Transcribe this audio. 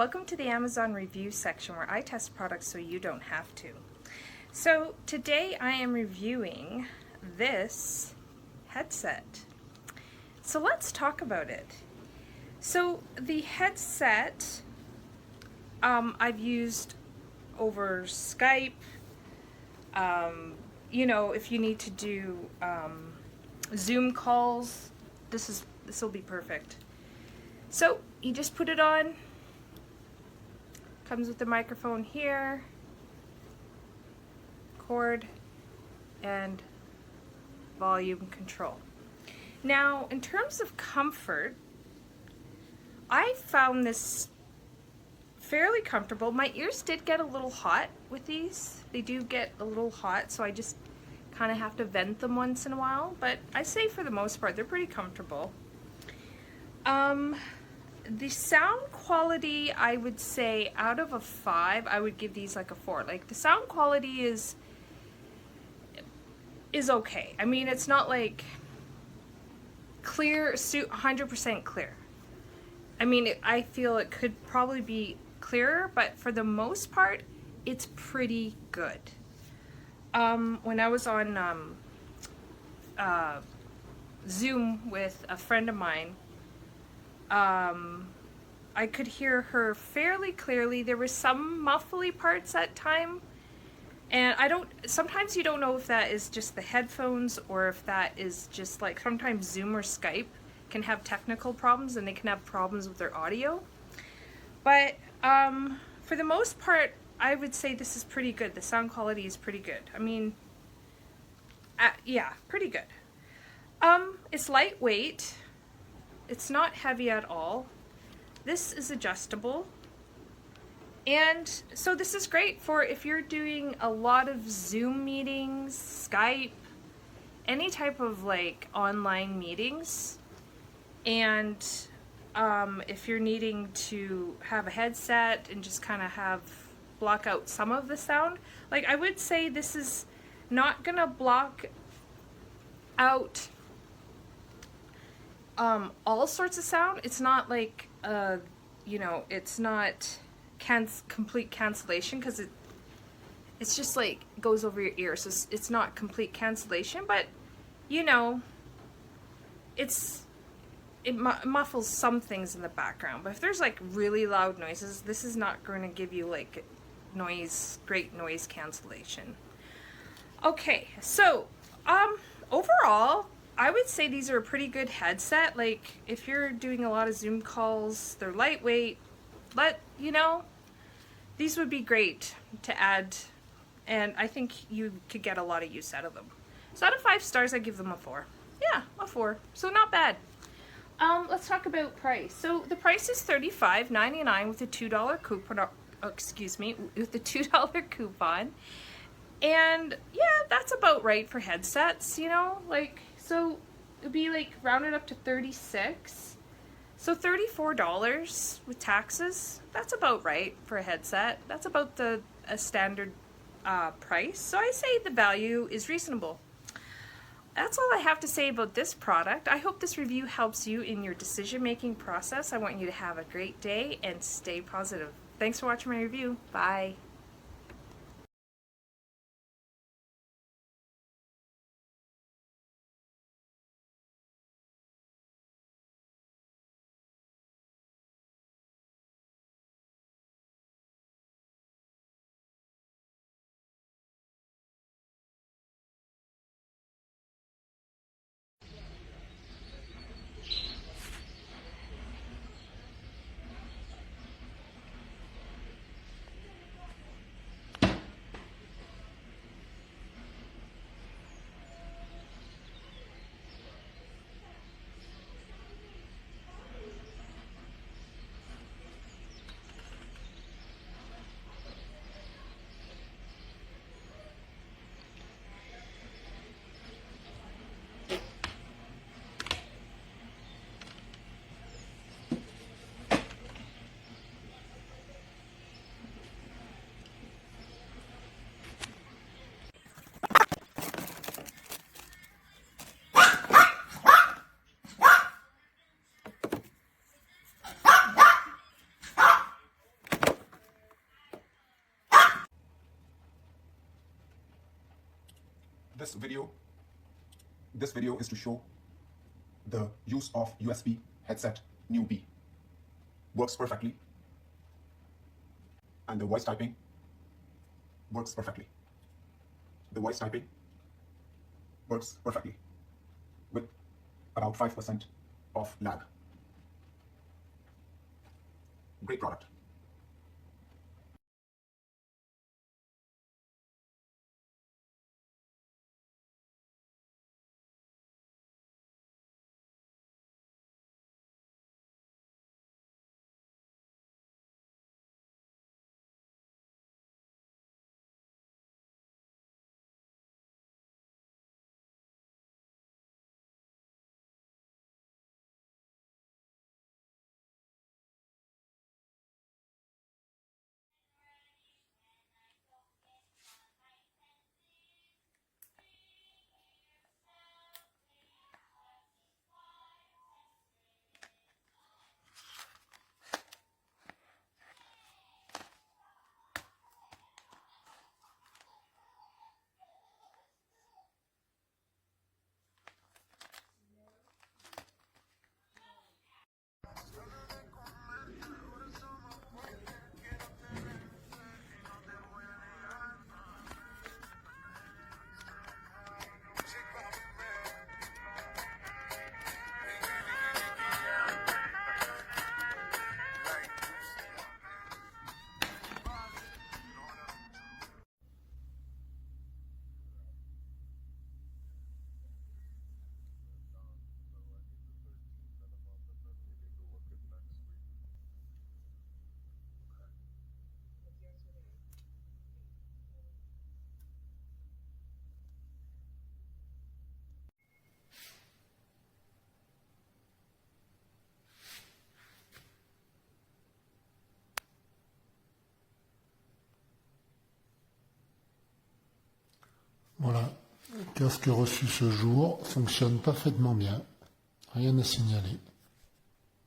Welcome to the Amazon review section where I test products so you don't have to. So today I am reviewing this headset. So let's talk about it. So the headset I've used over Skype. You know, if you need to do Zoom calls, this will be perfect. So you just put it on. Comes with the microphone here, cord, and volume control. Now, in terms of comfort, I found this fairly comfortable. My ears did get a little hot with these. They do get a little hot, so I just kind of have to vent them once in a while, but I say for the most part, they're pretty comfortable. The sound quality, I would say out of a 5, I would give these like a 4. Like the sound quality is okay. I mean, it's not like clear, 100% clear. I mean, I feel it could probably be clearer, but for the most part, it's pretty good. When I was on Zoom with a friend of mine, I could hear her fairly clearly. There were some muffly parts at time, and sometimes you don't know if that is just the headphones or if that is just like, sometimes Zoom or Skype can have technical problems and they can have problems with their audio. But for the most part, I would say this is pretty good. The sound quality is pretty good. I mean, yeah, pretty good. It's lightweight. It's not heavy at all. This is adjustable. And so this is great for if you're doing a lot of Zoom meetings, Skype, any type of like online meetings. And if you're needing to have a headset and just kind of block out some of the sound, like I would say this is not gonna block out all sorts of sound. It's not like you know, it's not complete cancellation, because it's just like goes over your ear, so it's not complete cancellation, but you know, it muffles some things in the background. But if there's like really loud noises, this is not going to give you like great noise cancellation. Okay, so overall, I would say these are a pretty good headset. Like if you're doing a lot of Zoom calls, they're lightweight, you know, these would be great to add, and I think you could get a lot of use out of them. So out of 5 stars, I give them a 4. Yeah, a 4. So not bad. Let's talk about price. So the price is $35.99 with a $2 coupon. Oh, excuse me, with the $2 coupon. And yeah, that's about right for headsets, you know, like, so it'd be like rounded up to 36. So $34 with taxes, that's about right for a headset. That's about a standard price. So I say the value is reasonable. That's all I have to say about this product. I hope this review helps you in your decision-making process. I want you to have a great day and stay positive. Thanks for watching my review. Bye. This video is to show the use of USB headset newbie. Works perfectly. And the voice typing works perfectly. The voice typing works perfectly with about 5% of lag. Great product. Voilà, le casque reçu ce jour fonctionne parfaitement bien, rien à signaler.